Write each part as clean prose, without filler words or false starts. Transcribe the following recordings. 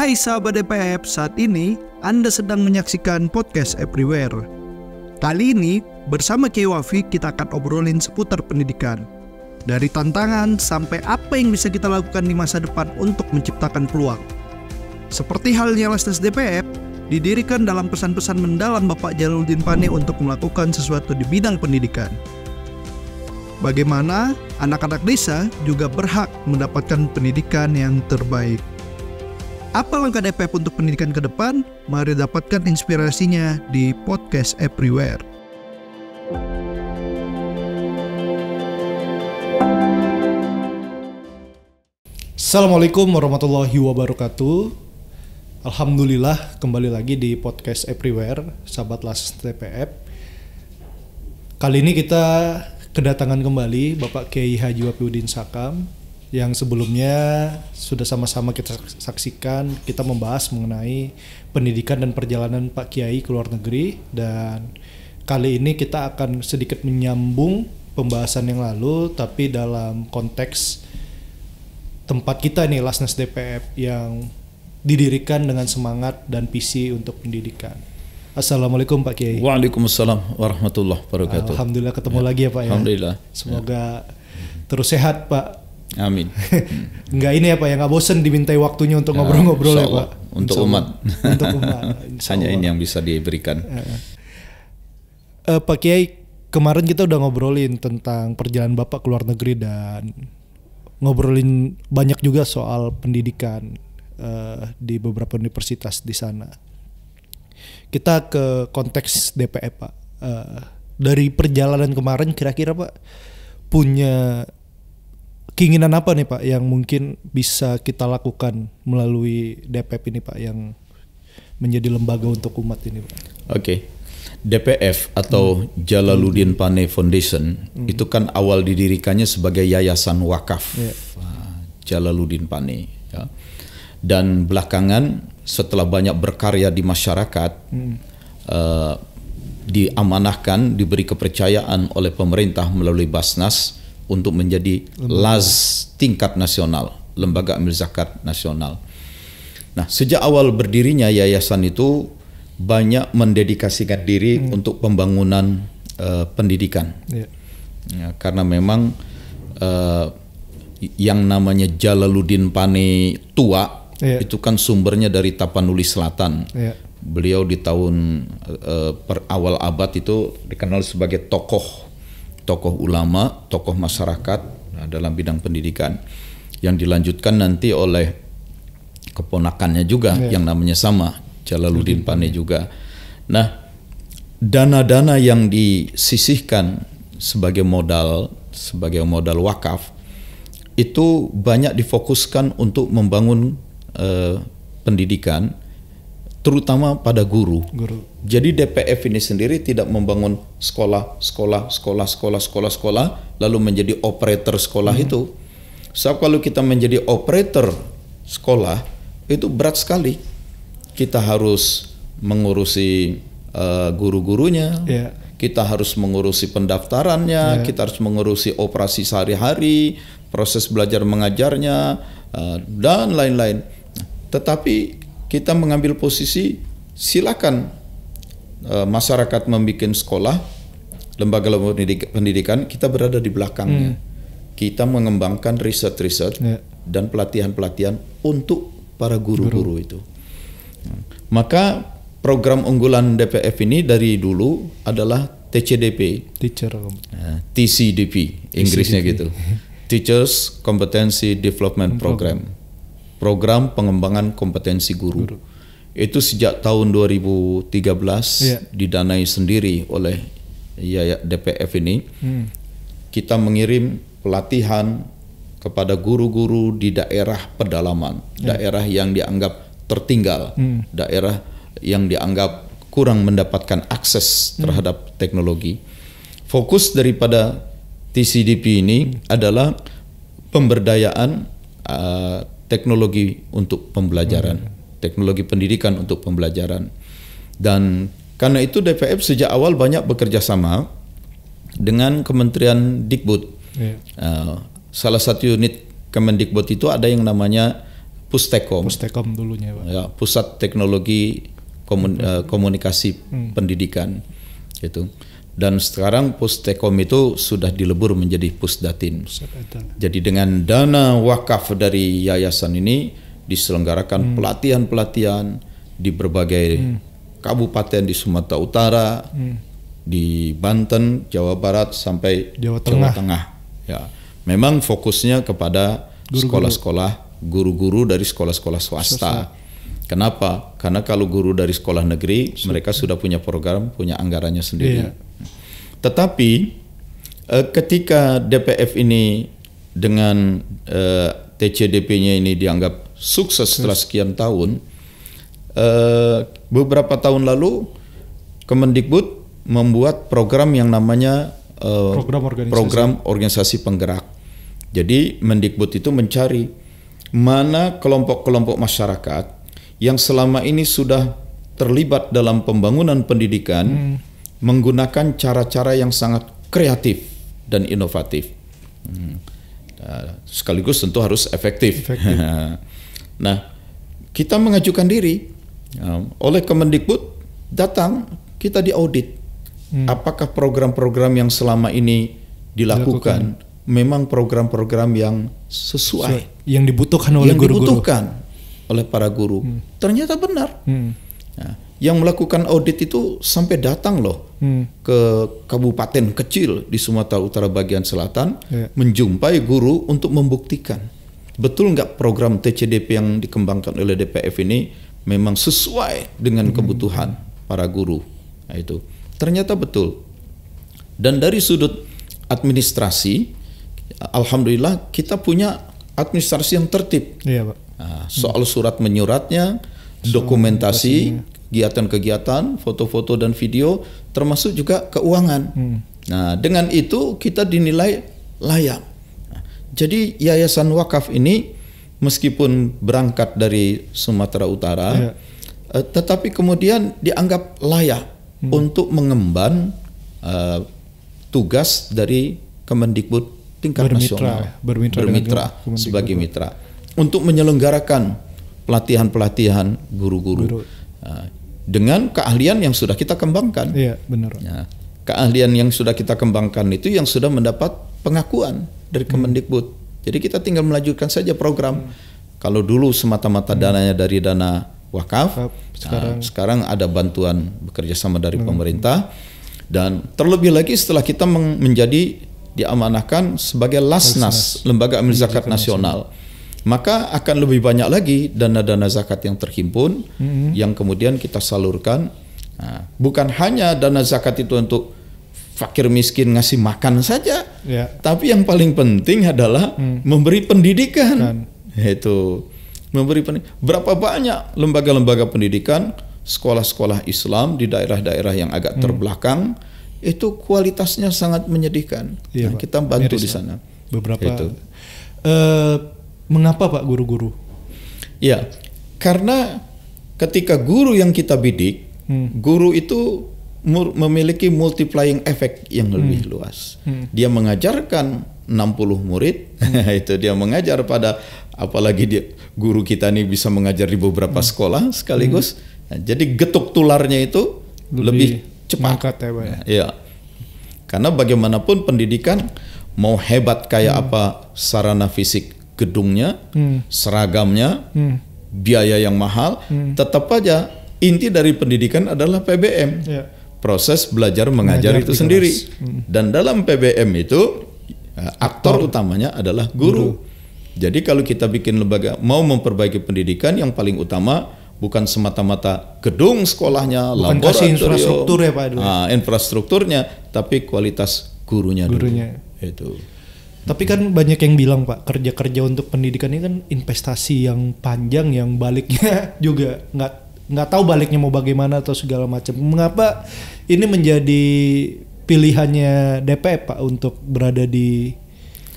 Hai sahabat DPF, saat ini Anda sedang menyaksikan podcast Everywhere. Kali ini bersama Kiai Wafi kita akan obrolin seputar pendidikan. Dari tantangan sampai apa yang bisa kita lakukan di masa depan untuk menciptakan peluang. Seperti halnya Lasnas DPF, didirikan dalam pesan-pesan mendalam Bapak Jalaluddin Pane untuk melakukan sesuatu di bidang pendidikan. Bagaimana anak-anak desa juga berhak mendapatkan pendidikan yang terbaik. Apa langkah DPF untuk pendidikan ke depan? Mari dapatkan inspirasinya di podcast Everywhere. Assalamualaikum warahmatullahi wabarakatuh. Alhamdulillah kembali lagi di podcast Everywhere, sahabat Lasnas DPF. Kali ini kita kedatangan kembali Bapak Kiai Haji Wafiuddin Sakam, yang sebelumnya sudah sama-sama kita saksikan, kita membahas mengenai pendidikan dan perjalanan Pak Kiai ke luar negeri. Dan kali ini kita akan sedikit menyambung pembahasan yang lalu, tapi dalam konteks tempat kita nih, Lasnas DPF, yang didirikan dengan semangat dan visi untuk pendidikan. Assalamualaikum Pak Kiai. Waalaikumsalam warahmatullahi wabarakatuh. Alhamdulillah ketemu lagi ya Pak ya. Alhamdulillah. Semoga terus sehat Pak. Amin. Enggak ini ya Pak, ya nggak bosan dimintai waktunya untuk ngobrol-ngobrol ya Pak. Untuk umat. Untuk umat. Hanya ini yang bisa diberikan. Pak Kiai, kemarin kita udah ngobrolin tentang perjalanan Bapak ke luar negeri dan ngobrolin banyak juga soal pendidikan di beberapa universitas di sana. Kita ke konteks DPF Pak. Dari perjalanan kemarin kira-kira Pak punya keinginan apa nih Pak yang mungkin bisa kita lakukan melalui DPF ini Pak, yang menjadi lembaga untuk umat ini Pak? Oke. DPF atau Jalaluddin Pane Foundation itu kan awal didirikannya sebagai yayasan wakaf Jalaluddin Pane ya. Dan belakangan setelah banyak berkarya di masyarakat, diamanahkan, diberi kepercayaan oleh pemerintah melalui Basnas untuk menjadi LAZ tingkat nasional, Lembaga Amil Zakat Nasional. Nah, sejak awal berdirinya yayasan itu banyak mendedikasikan diri untuk pembangunan pendidikan. Ya, karena memang yang namanya Jalaluddin Pane tua itu kan sumbernya dari Tapanuli Selatan. Beliau di tahun awal abad itu dikenal sebagai tokoh ulama, tokoh masyarakat dalam bidang pendidikan, yang dilanjutkan nanti oleh keponakannya juga yang namanya sama, Jalaluddin Pane juga. Nah, dana-dana yang disisihkan sebagai modal wakaf itu banyak difokuskan untuk membangun pendidikan, terutama pada guru. Jadi DPF ini sendiri tidak membangun sekolah lalu menjadi operator sekolah itu. So kalau kita menjadi operator sekolah itu berat sekali. Kita harus mengurusi guru-gurunya, kita harus mengurusi pendaftarannya, kita harus mengurusi operasi sehari-hari, proses belajar mengajarnya, dan lain-lain. Tetapi kita mengambil posisi, silakan masyarakat membuat sekolah, lembaga pendidikan, kita berada di belakangnya. Kita mengembangkan riset dan pelatihan-pelatihan untuk para guru-guru itu. Maka program unggulan DPF ini dari dulu adalah TCDP, TCDP Inggrisnya gitu, Teachers Competency Development Program pengembangan kompetensi guru. Itu sejak tahun 2013 didanai sendiri oleh DPF ini. Kita mengirim pelatihan kepada guru-guru di daerah pedalaman, daerah yang dianggap tertinggal, daerah yang dianggap kurang mendapatkan akses terhadap teknologi. Fokus daripada TCDP ini adalah pemberdayaan teknologi untuk pembelajaran, teknologi pendidikan untuk pembelajaran. Dan karena itu DPF sejak awal banyak bekerja sama dengan Kementerian Dikbud. Salah satu unit Kemendikbud itu ada yang namanya Pustekom. Pustekom dulunya, Pak. Ya, Pusat Teknologi Komunikasi Pendidikan gitu. Dan sekarang Pustekom itu sudah dilebur menjadi Pusdatin. Jadi dengan dana wakaf dari yayasan ini diselenggarakan pelatihan-pelatihan di berbagai kabupaten di Sumatera Utara, di Banten, Jawa Barat sampai Jawa Tengah. Ya, memang fokusnya kepada sekolah-sekolah, guru-guru dari sekolah-sekolah swasta. Kenapa? Karena kalau guru dari sekolah negeri, mereka sudah punya program, punya anggarannya sendiri. Tetapi ketika DPF ini dengan TCDP-nya ini dianggap sukses setelah sekian tahun, beberapa tahun lalu Kemendikbud membuat program yang namanya program organisasi penggerak. Jadi Mendikbud itu mencari mana kelompok-kelompok masyarakat yang selama ini sudah terlibat dalam pembangunan pendidikan menggunakan cara-cara yang sangat kreatif dan inovatif. Sekaligus tentu harus efektif. Nah, kita mengajukan diri oleh Kemendikbud, datang kita diaudit. Apakah program-program yang selama ini dilakukan memang program-program yang sesuai yang dibutuhkan oleh guru-guru, dibutuhkan oleh para guru? Ternyata benar. Nah, yang melakukan audit itu sampai datang loh ke kabupaten kecil di Sumatera Utara bagian selatan, menjumpai guru untuk membuktikan betul nggak program TCDP yang dikembangkan oleh DPF ini memang sesuai dengan kebutuhan para guru. Nah, itu ternyata betul. Dan dari sudut administrasi, alhamdulillah kita punya administrasi yang tertib. Iya, Pak. Nah, soal surat menyuratnya, dokumentasi, kegiatan-kegiatan, foto-foto dan video, termasuk juga keuangan. Nah, dengan itu kita dinilai layak. Nah, jadi Yayasan Wakaf ini meskipun berangkat dari Sumatera Utara, tetapi kemudian dianggap layak untuk mengemban tugas dari Kemendikbud tingkat nasional, bermitra sebagai mitra untuk menyelenggarakan pelatihan-pelatihan guru-guru dengan keahlian yang sudah kita kembangkan. Iya, benar. Nah, keahlian yang sudah kita kembangkan itu yang sudah mendapat pengakuan dari Kemendikbud. Jadi kita tinggal melanjutkan saja program. Kalau dulu semata-mata dananya dari dana wakaf, sekarang ada bantuan bekerja sama dari pemerintah, dan terlebih lagi setelah kita menjadi diamanahkan sebagai Lasnas, Lembaga Amil Zakat Nasional, maka akan lebih banyak lagi dana-dana zakat yang terhimpun yang kemudian kita salurkan. Nah, bukan hanya dana zakat itu untuk fakir miskin ngasih makan saja, tapi yang paling penting adalah memberi pendidikan. Itu memberi pendidikan. Berapa banyak lembaga-lembaga pendidikan, sekolah-sekolah Islam di daerah-daerah yang agak terbelakang itu kualitasnya sangat menyedihkan. Nah, kita bantu di sana. Beberapa. Itu. Mengapa Pak guru-guru? Ya, karena ketika guru yang kita bidik, guru itu memiliki multiplying effect yang lebih luas. Dia mengajarkan 60 murid, itu dia mengajar pada, apalagi dia guru kita ini bisa mengajar di beberapa sekolah sekaligus. Nah, jadi getuk tularnya itu lebih cepat. Ya. Karena bagaimanapun pendidikan mau hebat kayak apa sarana fisik gedungnya, seragamnya, biaya yang mahal, tetap aja inti dari pendidikan adalah PBM. Proses belajar mengajar itu sendiri. Dan dalam PBM itu aktor utamanya adalah guru. Jadi kalau kita bikin lembaga mau memperbaiki pendidikan, yang paling utama bukan semata-mata gedung sekolahnya, laboratorium, infrastruktur ya Pak. Infrastrukturnya, tapi kualitas gurunya. Itu. Tapi kan banyak yang bilang Pak, kerja-kerja untuk pendidikan ini kan investasi yang panjang, yang baliknya juga nggak tahu baliknya mau bagaimana atau segala macam. Mengapa ini menjadi pilihannya DPF Pak untuk berada di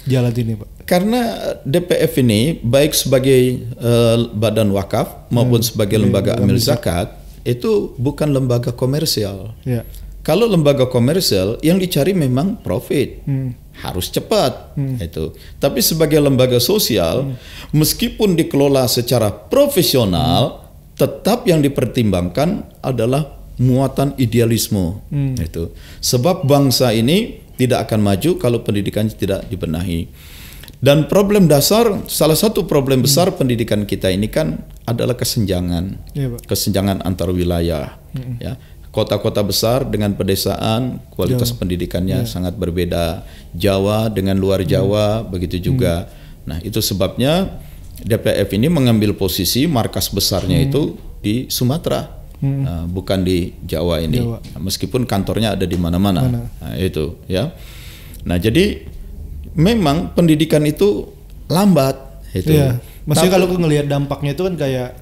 jalan ini Pak? Karena DPF ini baik sebagai badan wakaf maupun sebagai lembaga amil zakat itu bukan lembaga komersial. Kalau lembaga komersial yang dicari memang profit, harus cepat itu. Tapi sebagai lembaga sosial, meskipun dikelola secara profesional, tetap yang dipertimbangkan adalah muatan idealisme itu. Sebab bangsa ini tidak akan maju kalau pendidikannya tidak dibenahi. Dan problem dasar, salah satu problem besar pendidikan kita ini kan adalah kesenjangan, kesenjangan antar wilayah. Ya, kota-kota besar dengan pedesaan kualitas pendidikannya sangat berbeda. Jawa dengan luar Jawa begitu juga. Nah, itu sebabnya DPF ini mengambil posisi markas besarnya itu di Sumatera, bukan di Jawa ini. Nah, meskipun kantornya ada di mana-mana. Nah, itu ya. Nah, jadi memang pendidikan itu lambat itu. Iya. Maksudnya kalau ngelihat dampaknya itu kan kayak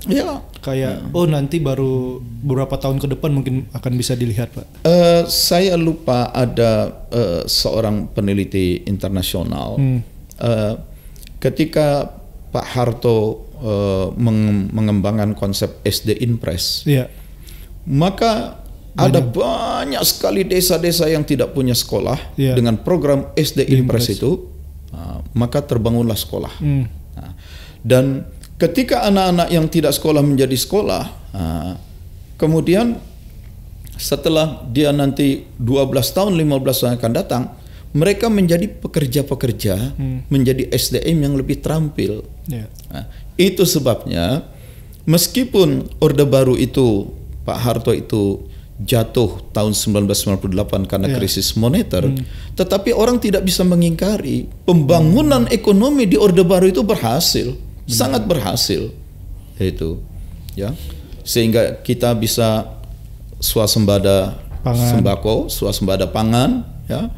oh nanti baru beberapa tahun ke depan mungkin akan bisa dilihat, Pak. Saya lupa ada seorang peneliti internasional ketika Pak Harto mengembangkan konsep SD Impres. Maka ada banyak sekali desa-desa yang tidak punya sekolah dengan program SD Impres itu, maka terbangunlah sekolah. Dan ketika anak-anak yang tidak sekolah menjadi sekolah, kemudian setelah dia nanti 12 tahun, 15 tahun akan datang, mereka menjadi pekerja-pekerja, menjadi SDM yang lebih terampil. Nah, itu sebabnya meskipun Orde Baru itu, Pak Harto itu jatuh tahun 1998 karena krisis moneter, tetapi orang tidak bisa mengingkari pembangunan ekonomi di Orde Baru itu berhasil, sangat berhasil, itu, ya, sehingga kita bisa swasembada sembako, swasembada pangan, ya,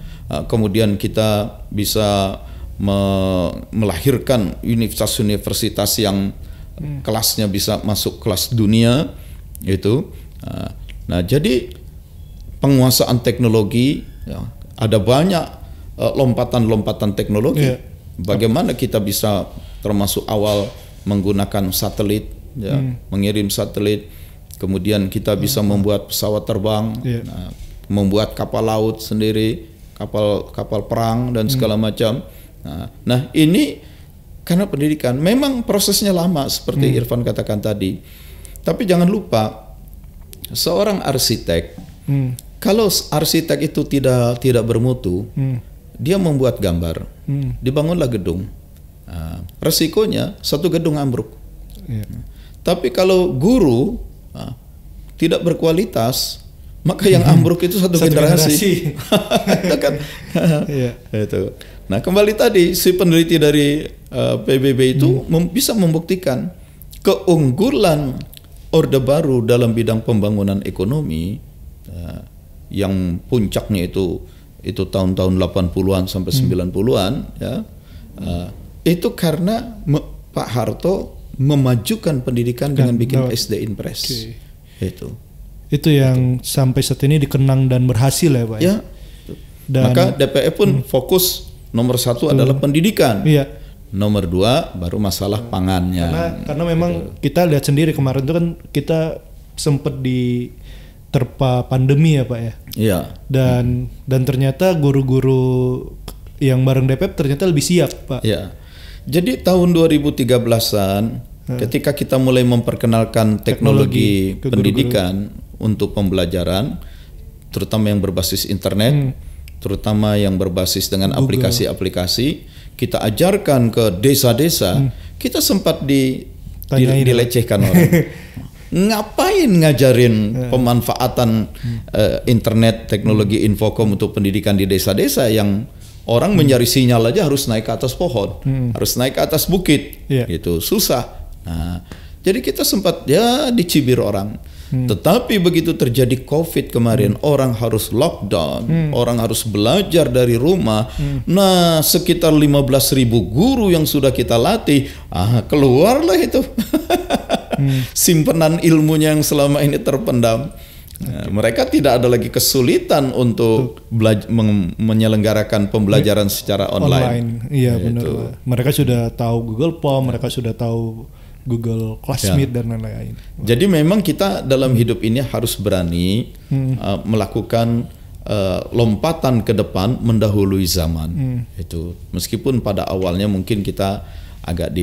kemudian kita bisa melahirkan universitas-universitas yang kelasnya bisa masuk kelas dunia, itu. Nah, jadi penguasaan teknologi, ya, ada banyak lompatan-lompatan teknologi. Bagaimana kita bisa termasuk awal menggunakan satelit, ya, mengirim satelit, kemudian kita bisa membuat pesawat terbang, membuat kapal laut sendiri, kapal perang dan segala macam. Nah, ini karena pendidikan. Memang prosesnya lama seperti Irfan katakan tadi. Tapi jangan lupa, seorang arsitek, kalau arsitek itu tidak bermutu, dia membuat gambar, dibangunlah gedung. Resikonya satu gedung ambruk. Tapi kalau guru tidak berkualitas, maka yang ambruk itu satu generasi. Itu kan. Itu. Nah, kembali tadi si peneliti dari PBB itu bisa membuktikan keunggulan Orde Baru dalam bidang pembangunan ekonomi, yang puncaknya itu tahun-tahun 80-an sampai 90-an, ya, itu karena Pak Harto memajukan pendidikan dengan bikin SD Impres. Itu yang sampai saat ini dikenang dan berhasil ya, Pak. Ya. Dan maka DPF pun fokus nomor 1 adalah pendidikan. Nomor 2 baru masalah pangannya. Karena memang kita lihat sendiri kemarin itu kan kita sempat terpa pandemi ya, Pak ya. Iya. Dan ternyata guru-guru yang bareng DPF ternyata lebih siap, Pak. Iya. Jadi tahun 2013-an ketika kita mulai memperkenalkan teknologi pendidikan untuk pembelajaran, terutama yang berbasis internet, terutama yang berbasis dengan aplikasi-aplikasi, kita ajarkan ke desa-desa, kita sempat dilecehkan orang. Ngapain ngajarin pemanfaatan internet, teknologi infokom untuk pendidikan di desa-desa yang orang mencari sinyal aja harus naik ke atas pohon, harus naik ke atas bukit, gitu, susah. Nah, jadi kita sempat dicibir orang. Tetapi begitu terjadi COVID kemarin, orang harus lockdown, orang harus belajar dari rumah. Nah, sekitar 15.000 guru yang sudah kita latih, keluarlah itu simpenan ilmunya yang selama ini terpendam. Nah, mereka tidak ada lagi kesulitan untuk menyelenggarakan pembelajaran secara online. Iya, benar. Mereka sudah tahu Google Form, mereka sudah tahu Google Classmeet dan lain-lain. Jadi memang kita dalam hidup ini harus berani melakukan lompatan ke depan mendahului zaman. Itu meskipun pada awalnya mungkin kita agak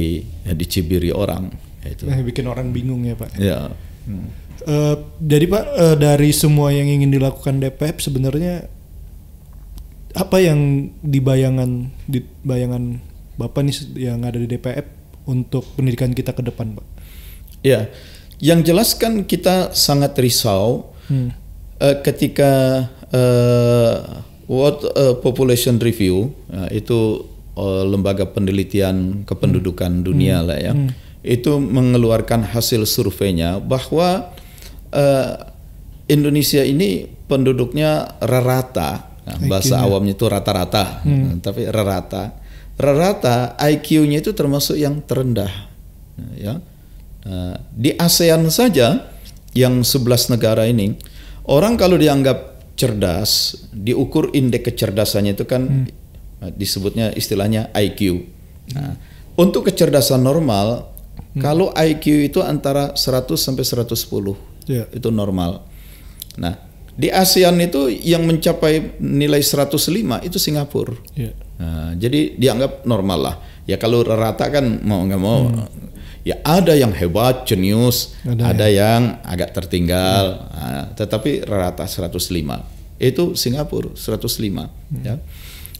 dicibiri orang. Itu bikin orang bingung ya Pak. Ya. Jadi Pak, dari semua yang ingin dilakukan DPF sebenarnya apa yang di bayangan Bapak nih yang ada di DPF untuk pendidikan kita ke depan, Pak? Ya, yang jelas kan kita sangat risau ketika World Population Review, itu lembaga penelitian kependudukan dunia lah ya, itu mengeluarkan hasil surveinya bahwa Indonesia ini penduduknya rata. Nah, bahasa awamnya itu rata-rata, tapi rata IQ-nya itu termasuk yang terendah. Ya, di ASEAN saja yang 11 negara ini, orang kalau dianggap cerdas, diukur indeks kecerdasannya itu kan disebutnya istilahnya IQ. Nah, untuk kecerdasan normal, kalau IQ itu antara 100 sampai 110, itu normal. Nah, di ASEAN itu yang mencapai nilai 105 itu Singapura. Nah, jadi dianggap normal lah. Ya kalau rata kan mau nggak mau, ya ada yang hebat, jenius, ada yang agak tertinggal. Nah, tetapi rata 105 itu Singapura 105. Ya.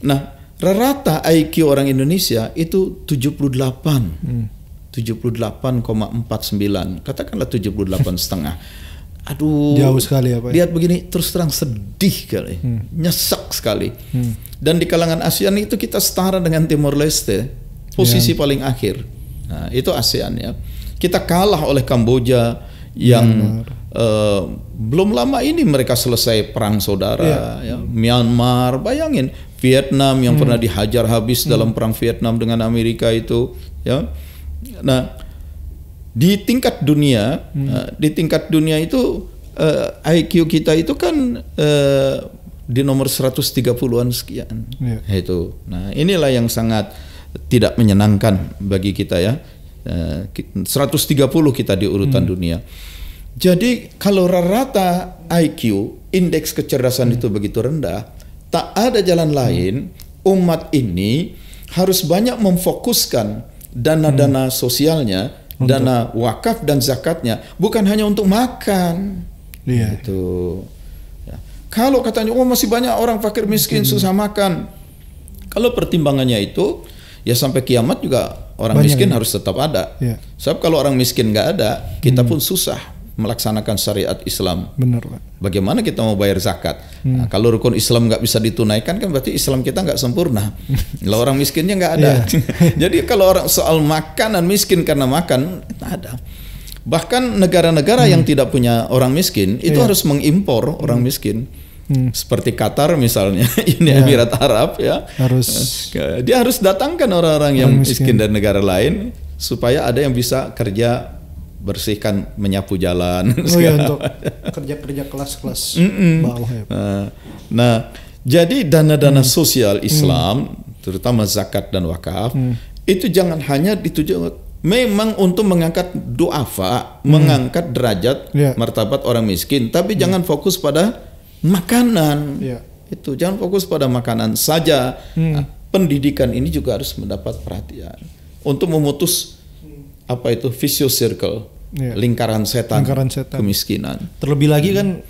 Nah, rata IQ orang Indonesia itu 78, 78,49. Katakanlah 78,5. Aduh, jauh sekali ya Pak. Lihat begini terus terang sedih kali, nyesek sekali. Dan di kalangan ASEAN itu kita setara dengan Timor Leste, posisi paling akhir. Nah, itu ASEAN ya. Kita kalah oleh Kamboja yang belum lama ini mereka selesai perang saudara. Ya. Myanmar, bayangin Vietnam yang pernah dihajar habis dalam perang Vietnam dengan Amerika itu. Ya, nah. Di tingkat dunia, itu IQ kita itu kan di nomor 130-an sekian. Itu. Nah, inilah yang sangat tidak menyenangkan bagi kita ya. 130 kita di urutan dunia. Jadi kalau rata IQ, indeks kecerdasan itu begitu rendah, tak ada jalan lain umat ini harus banyak memfokuskan dana-dana sosialnya, dana wakaf dan zakatnya, bukan hanya untuk makan. Gitu. Ya. Kalau katanya, masih banyak orang fakir miskin susah makan. Kalau pertimbangannya itu, ya sampai kiamat juga orang banyak miskin harus tetap ada. Sebab kalau orang miskin nggak ada, kita pun susah melaksanakan syariat Islam. Benar, Pak. Bagaimana kita mau bayar zakat? Nah, kalau rukun Islam nggak bisa ditunaikan kan berarti Islam kita nggak sempurna. Lah orang miskinnya nggak ada. Jadi kalau orang soal makanan miskin karena makan, ada. Bahkan negara-negara yang tidak punya orang miskin itu harus mengimpor orang miskin. Seperti Qatar misalnya, Uni Emirat Arab ya. Dia harus datangkan orang-orang yang miskin dari negara lain supaya ada yang bisa kerja bersihkan, menyapu jalan. Untuk kerja-kerja kelas-kelas bawah ya. Nah, jadi dana-dana sosial Islam, terutama zakat dan wakaf, itu jangan hanya dituju memang untuk mengangkat duafa, mengangkat derajat martabat orang miskin, tapi jangan fokus pada makanan. Itu jangan fokus pada makanan saja. Nah, pendidikan ini juga harus mendapat perhatian untuk memutus vicious circle. Lingkaran setan kemiskinan. Terlebih lagi kan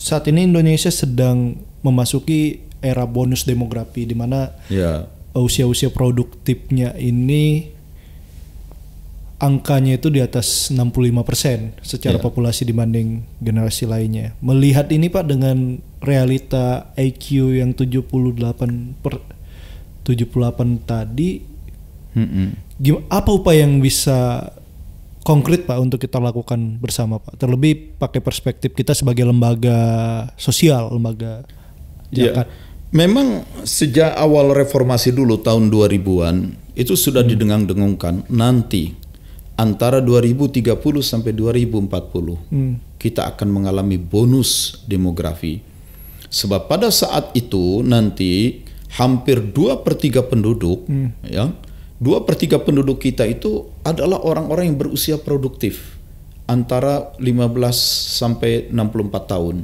saat ini Indonesia sedang memasuki era bonus demografi di mana usia-usia produktifnya ini angkanya itu di atas 65% secara populasi dibanding generasi lainnya. Melihat ini Pak dengan realita IQ yang 78 tadi, apa upaya yang bisa konkret Pak untuk kita lakukan bersama Pak, terlebih pakai perspektif kita sebagai lembaga sosial, lembaga zakat. Memang sejak awal reformasi dulu tahun 2000-an itu sudah didengung-dengungkan nanti antara 2030 sampai 2040 kita akan mengalami bonus demografi. Sebab pada saat itu nanti hampir 2/3 penduduk 2/3 penduduk kita itu adalah orang-orang yang berusia produktif antara 15 sampai 64 tahun.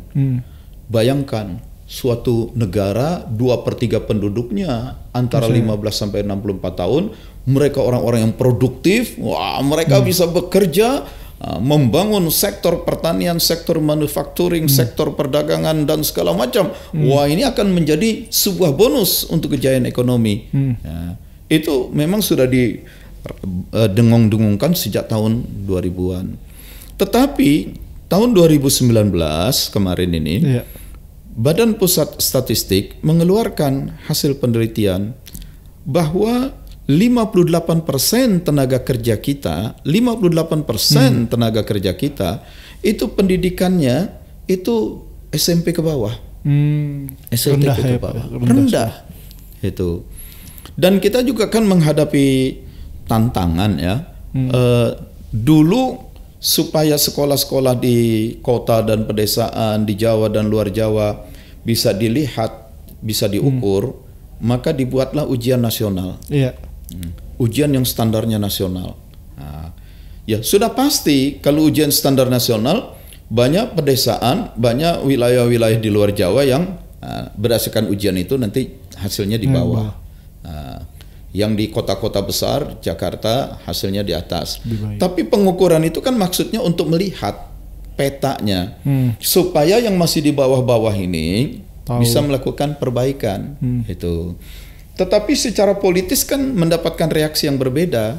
Bayangkan suatu negara 2/3 penduduknya antara 15 sampai 64 tahun, mereka orang-orang yang produktif, mereka bisa bekerja, membangun sektor pertanian, sektor manufacturing, sektor perdagangan dan segala macam. Wah, ini akan menjadi sebuah bonus untuk kejayaan ekonomi. Ya, itu memang sudah didengung-dengungkan sejak tahun 2000-an. Tetapi tahun 2019 kemarin ini, Badan Pusat Statistik mengeluarkan hasil penelitian bahwa 58% tenaga kerja kita, 58% tenaga kerja kita itu pendidikannya itu SMP ke bawah. SLT ke bawah. Rendah. Itu. Dan kita juga kan menghadapi tantangan ya. Dulu supaya sekolah-sekolah di kota dan pedesaan, di Jawa dan luar Jawa bisa dilihat, bisa diukur, maka dibuatlah ujian nasional. Ujian yang standarnya nasional. Nah, ya sudah pasti kalau ujian standar nasional, banyak pedesaan, banyak wilayah-wilayah di luar Jawa yang berdasarkan ujian itu nanti hasilnya di bawah. Yang di kota-kota besar, Jakarta, hasilnya di atas. Tapi pengukuran itu kan maksudnya untuk melihat petanya, supaya yang masih di bawah-bawah ini bisa melakukan perbaikan. Itu. Tetapi secara politis kan mendapatkan reaksi yang berbeda.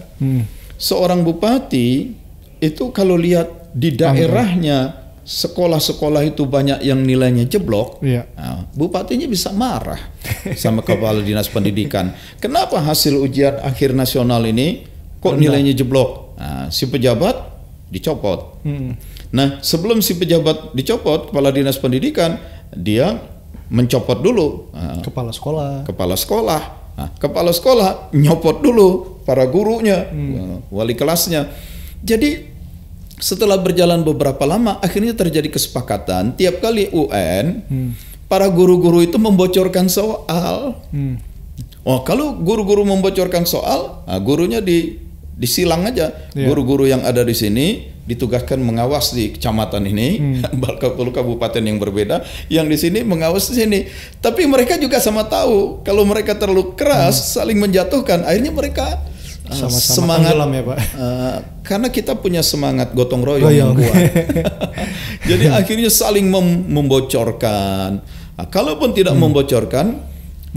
Seorang bupati itu kalau lihat di daerahnya sekolah-sekolah itu banyak yang nilainya jeblok, nah, bupatinya bisa marah sama kepala dinas pendidikan. Kenapa hasil ujian akhir nasional ini kok nilainya jeblok? Nah, si pejabat dicopot. Nah, sebelum si pejabat dicopot, kepala dinas pendidikan dia mencopot dulu kepala sekolah. Nah, kepala sekolah nyopot dulu para gurunya, wali kelasnya. Jadi setelah berjalan beberapa lama, akhirnya terjadi kesepakatan tiap kali UN, para guru-guru itu membocorkan soal. Oh, kalau guru-guru membocorkan soal, gurunya disilang aja. Guru-guru yang ada di sini ditugaskan mengawas di kecamatan ini, kalau kabupaten yang berbeda, yang di sini mengawas di sini. Tapi mereka juga sama tahu kalau mereka terlalu keras, saling menjatuhkan, akhirnya mereka sama-sama semangat ya, Pak. Karena kita punya semangat gotong royong yang kuat. Jadi akhirnya saling membocorkan. Nah, kalaupun tidak membocorkan,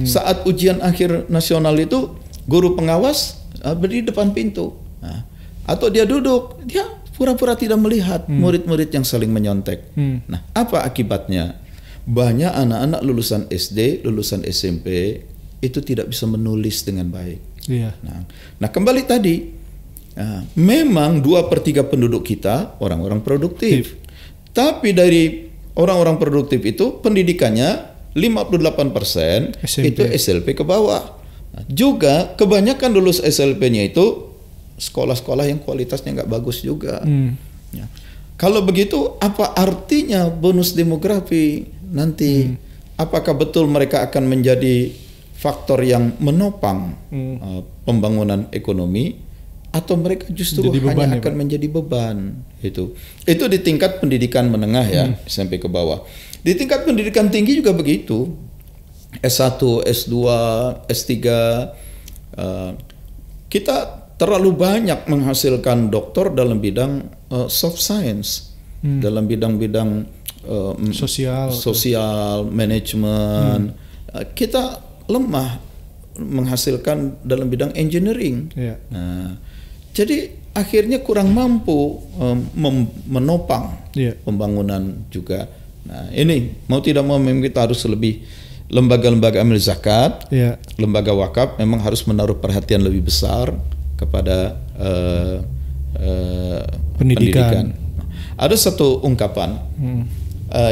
saat ujian akhir nasional itu guru pengawas berdiri depan pintu, atau dia duduk, dia pura-pura tidak melihat murid-murid yang saling menyontek. Nah, apa akibatnya? Banyak anak-anak lulusan SD, lulusan SMP itu tidak bisa menulis dengan baik. Nah, kembali tadi, memang 2/3 penduduk kita orang-orang produktif. Tapi dari orang-orang produktif itu pendidikannya 58% itu SLP ke bawah. Nah, juga kebanyakan lulus SLP-nya itu sekolah-sekolah yang kualitasnya nggak bagus juga. Ya. Kalau begitu, apa artinya bonus demografi nanti? Apakah betul mereka akan menjadi faktor yang menopang pembangunan ekonomi, atau mereka justru hanya akan menjadi beban? Itu di tingkat pendidikan menengah ya, sampai ke bawah. Di tingkat pendidikan tinggi juga begitu. S1, S2, S3, kita terlalu banyak menghasilkan doktor dalam bidang soft science, dalam bidang-bidang sosial, manajemen. Kita lemah menghasilkan dalam bidang engineering. Nah, jadi akhirnya kurang mampu menopang pembangunan juga. Nah, ini mau tidak mau memang kita harus lebih, lembaga-lembaga amil zakat, lembaga wakaf memang harus menaruh perhatian lebih besar kepada pendidikan. Ada satu ungkapan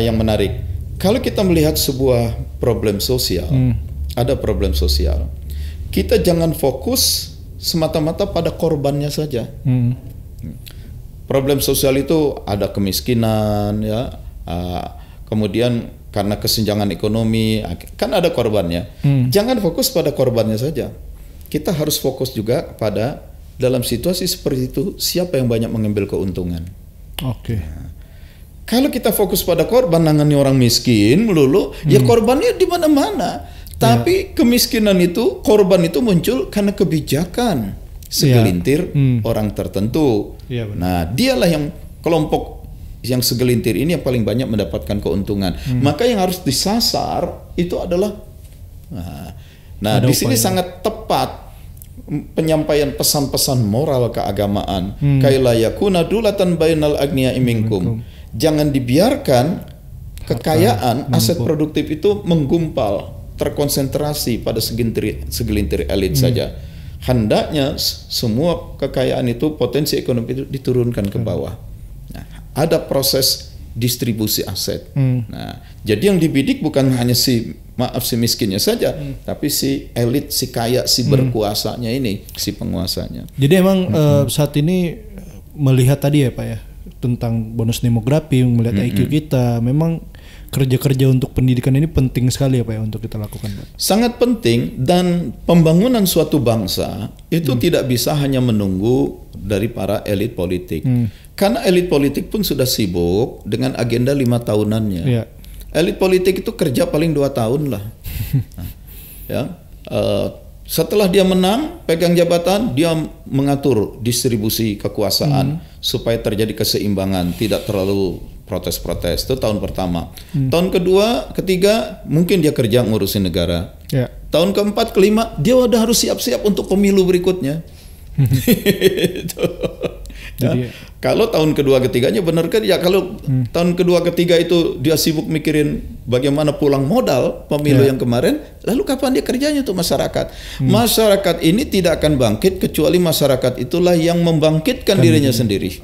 yang menarik. Kalau kita melihat sebuah problem sosial, ada problem sosial, kita jangan fokus semata-mata pada korbannya saja. Problem sosial itu ada kemiskinan, ya, kemudian karena kesenjangan ekonomi, kan ada korbannya. Jangan fokus pada korbannya saja. Kita harus fokus juga pada dalam situasi seperti itu siapa yang banyak mengambil keuntungan. Kalau kita fokus pada korban, nangani orang miskin melulu, ya korbannya di mana-mana. Tapi kemiskinan itu, korban itu muncul karena kebijakan segelintir orang tertentu. Nah, dialah yang kelompok yang segelintir ini yang paling banyak mendapatkan keuntungan. Maka yang harus disasar itu adalah di sini sangat tepat penyampaian pesan-pesan moral keagamaan. Kaila yakuna dulatan bainal agniya'i minkum. Jangan dibiarkan kekayaan, aset produktif itu menggumpal, terkonsentrasi pada segelintir elit saja. Hendaknya semua kekayaan itu, potensi ekonomi itu diturunkan ke bawah. Nah, ada proses distribusi aset. Nah, jadi yang dibidik bukan hanya si miskinnya saja, tapi si elit, si kaya, si berkuasanya ini, si penguasanya. Jadi emang saat ini melihat tadi ya Pak ya, tentang bonus demografi, melihat IQ kita, memang kerja-kerja untuk pendidikan ini penting sekali ya Pak ya untuk kita lakukan Pak. Sangat penting, dan pembangunan suatu bangsa itu tidak bisa hanya menunggu dari para elit politik. Karena elit politik pun sudah sibuk dengan agenda 5 tahunannya. Elit politik itu kerja paling 2 tahun lah. Setelah dia menang, pegang jabatan, dia mengatur distribusi kekuasaan supaya terjadi keseimbangan, tidak terlalu protes-protes. Itu tahun pertama. Tahun kedua, ketiga, mungkin dia kerja ngurusin negara. Tahun keempat, kelima, dia udah harus siap-siap untuk pemilu berikutnya. Kalau tahun kedua ketiganya benar kan ya, kalau tahun kedua ketiga itu dia sibuk mikirin bagaimana pulang modal pemilu yang kemarin, lalu kapan dia kerjanya untuk masyarakat? Masyarakat ini tidak akan bangkit kecuali masyarakat itulah yang membangkitkan dirinya sendiri.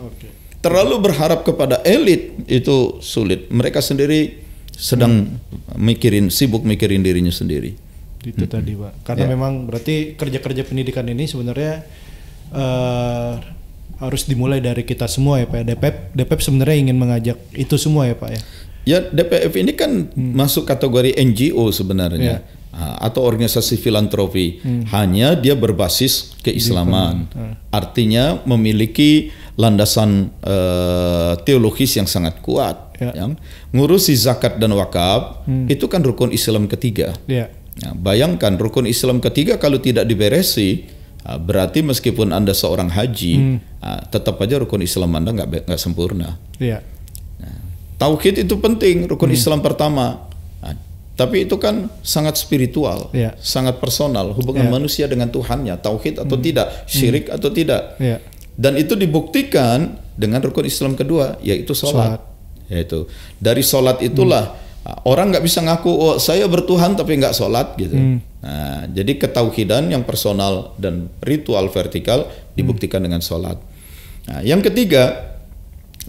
Terlalu berharap kepada elit itu sulit. Mereka sendiri sedang sibuk mikirin dirinya sendiri. Itu tadi Pak. Karena memang berarti kerja-kerja pendidikan ini sebenarnya harus dimulai dari kita semua ya Pak. DPEP sebenarnya ingin mengajak itu semua ya Pak ya. Ya, DPF ini kan masuk kategori NGO sebenarnya, atau organisasi filantropi. Hanya dia berbasis keislaman. Artinya memiliki landasan teologis yang sangat kuat. Ngurusi zakat dan wakaf itu kan rukun Islam ketiga. Nah, bayangkan rukun Islam ketiga kalau tidak diberesi, berarti meskipun Anda seorang haji, tetap aja rukun Islam Anda nggak sempurna. Nah, tauhid itu penting, rukun Islam pertama. Nah, tapi itu kan sangat spiritual, sangat personal, hubungan manusia dengan Tuhannya, tauhid atau tidak, syirik atau tidak. Dan itu dibuktikan dengan rukun Islam kedua, yaitu sholat. Yaitu dari sholat itulah orang nggak bisa ngaku saya bertuhan tapi nggak sholat gitu. Nah, jadi ketauhidan yang personal dan ritual vertikal dibuktikan dengan sholat. Nah, yang ketiga,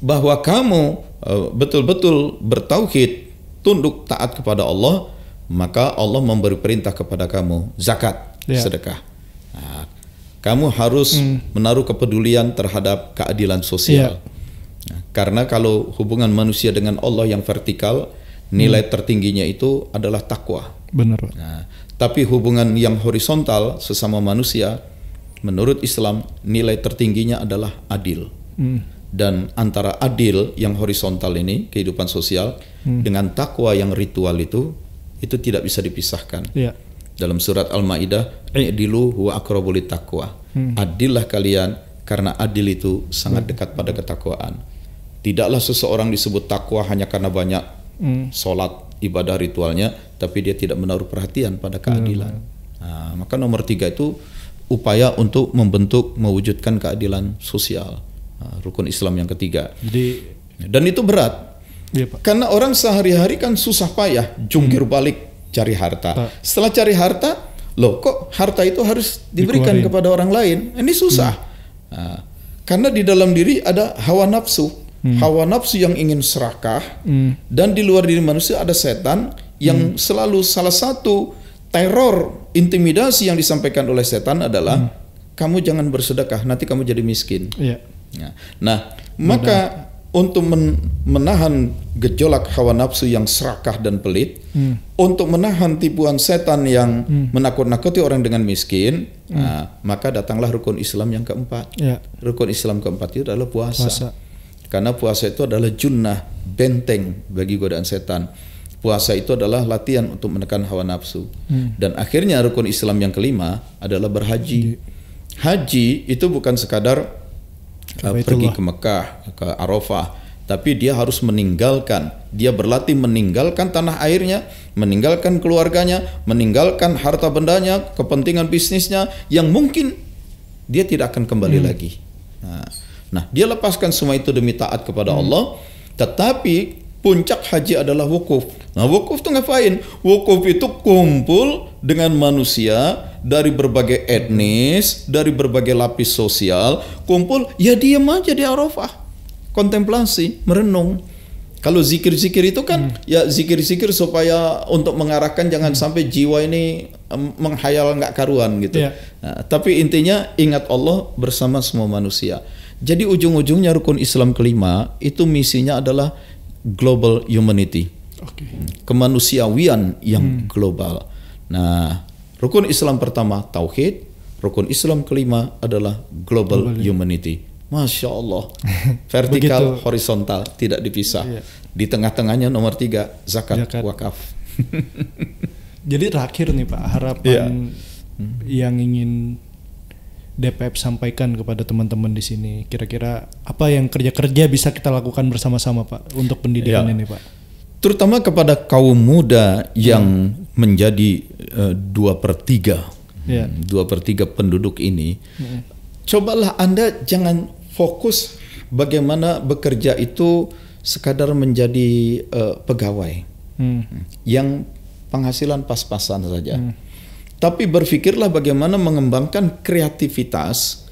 bahwa kamu betul-betul bertauhid, tunduk taat kepada Allah, maka Allah memberi perintah kepada kamu zakat, sedekah. Nah, kamu harus menaruh kepedulian terhadap keadilan sosial. Nah, karena kalau hubungan manusia dengan Allah yang vertikal, nilai tertingginya itu adalah takwa. Benar. Nah, tapi hubungan yang horizontal sesama manusia, menurut Islam nilai tertingginya adalah adil. Dan antara adil yang horizontal ini, kehidupan sosial, dengan takwa yang ritual itu tidak bisa dipisahkan. Dalam surat Al-Maidah, i'dilu huwa aqrabu littaqwa. Adillah kalian karena adil itu sangat dekat pada ketakwaan. Tidaklah seseorang disebut takwa hanya karena banyak sholat, ibadah ritualnya, tapi dia tidak menaruh perhatian pada keadilan. Nah, maka nomor 3 itu upaya untuk mewujudkan keadilan sosial. Rukun Islam yang ketiga. Dan itu berat. Karena orang sehari-hari kan susah payah jungkir balik cari harta. Setelah cari harta, loh kok harta itu harus diberikan kepada orang lain? Ini susah. Karena di dalam diri ada hawa nafsu. Hawa nafsu yang ingin serakah, dan di luar diri manusia ada setan yang selalu, salah satu teror intimidasi yang disampaikan oleh setan adalah kamu jangan bersedekah, nanti kamu jadi miskin. Nah, maka untuk menahan gejolak hawa nafsu yang serakah dan pelit, untuk menahan tipuan setan yang menakut-nakuti orang dengan miskin, maka datanglah rukun Islam yang keempat. Rukun Islam keempat itu adalah puasa. Karena puasa itu adalah junnah, benteng bagi godaan setan. Puasa itu adalah latihan untuk menekan hawa nafsu. Dan akhirnya rukun Islam yang kelima adalah berhaji. Haji itu bukan sekadar pergi ke Mekah, ke Arafah, tapi dia harus meninggalkan. Dia berlatih meninggalkan tanah airnya, meninggalkan keluarganya, meninggalkan harta bendanya, kepentingan bisnisnya yang mungkin dia tidak akan kembali lagi. Nah, dia lepaskan semua itu demi taat kepada Allah. Tetapi puncak haji adalah wukuf. Nah, wukuf itu ngapain? Wukuf itu kumpul dengan manusia dari berbagai etnis, dari berbagai lapis sosial, kumpul, ya diam aja di Arafah, kontemplasi, merenung. Kalau zikir-zikir itu kan ya zikir-zikir supaya untuk mengarahkan jangan sampai jiwa ini menghayal nggak karuan gitu. Nah, tapi intinya ingat Allah bersama semua manusia. Jadi ujung-ujungnya rukun Islam kelima itu misinya adalah global humanity, kemanusiawian yang global. Nah, rukun Islam pertama tauhid, rukun Islam kelima adalah global humanity. Masya Allah, vertikal, horizontal, tidak dipisah. Di tengah-tengahnya nomor 3 zakat. Wakaf. Jadi terakhir nih Pak, harapan yang ingin DPF sampaikan kepada teman-teman di sini, kira-kira apa yang kerja-kerja bisa kita lakukan bersama-sama Pak untuk pendidikan ini Pak? Terutama kepada kaum muda yang menjadi 2/3 penduduk ini, cobalah Anda jangan fokus bagaimana bekerja itu sekadar menjadi pegawai yang penghasilan pas-pasan saja. Tapi berpikirlah bagaimana mengembangkan kreativitas,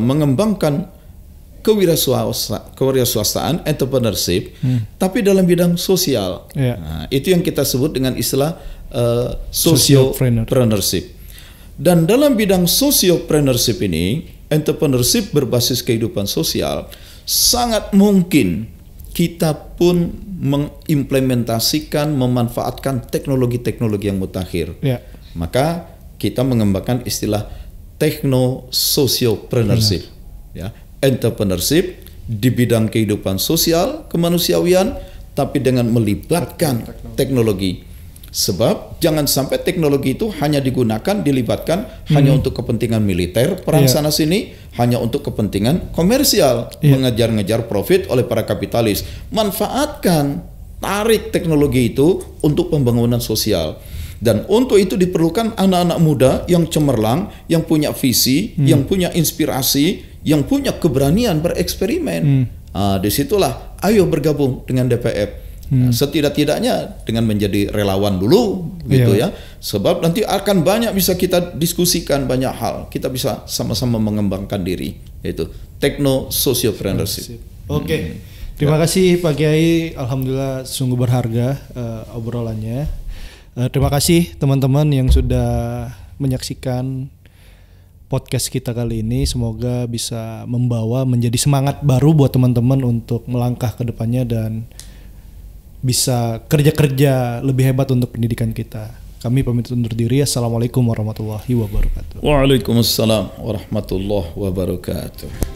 mengembangkan kewirausahaan, entrepreneurship, tapi dalam bidang sosial. Nah, itu yang kita sebut dengan istilah sociopreneurship. Dan dalam bidang sociopreneurship ini, entrepreneurship berbasis kehidupan sosial, sangat mungkin kita pun mengimplementasikan, memanfaatkan teknologi-teknologi yang mutakhir. Maka kita mengembangkan istilah techno-sociopreneurship, entrepreneurship di bidang kehidupan sosial, kemanusiawian, tapi dengan melibatkan teknologi. Sebab jangan sampai teknologi itu hanya digunakan, dilibatkan hanya untuk kepentingan militer, perang sana sini, hanya untuk kepentingan komersial, mengejar-ngejar profit oleh para kapitalis. Manfaatkan, tarik teknologi itu untuk pembangunan sosial. Dan untuk itu diperlukan anak-anak muda yang cemerlang, yang punya visi, yang punya inspirasi, yang punya keberanian bereksperimen. Disitulah ayo bergabung dengan DPF. Setidak-tidaknya dengan menjadi relawan dulu, gitu ya. Sebab nanti akan banyak bisa kita diskusikan banyak hal. Kita bisa sama-sama mengembangkan diri, yaitu techno-sociopreneurship. Oke. Terima kasih Pak Kiai. Alhamdulillah sungguh berharga obrolannya. Terima kasih teman-teman yang sudah menyaksikan podcast kita kali ini. Semoga bisa membawa menjadi semangat baru buat teman-teman untuk melangkah ke depannya dan bisa kerja-kerja lebih hebat untuk pendidikan kita. Kami pamit undur diri. Assalamualaikum warahmatullahi wabarakatuh. Waalaikumsalam warahmatullahi wabarakatuh.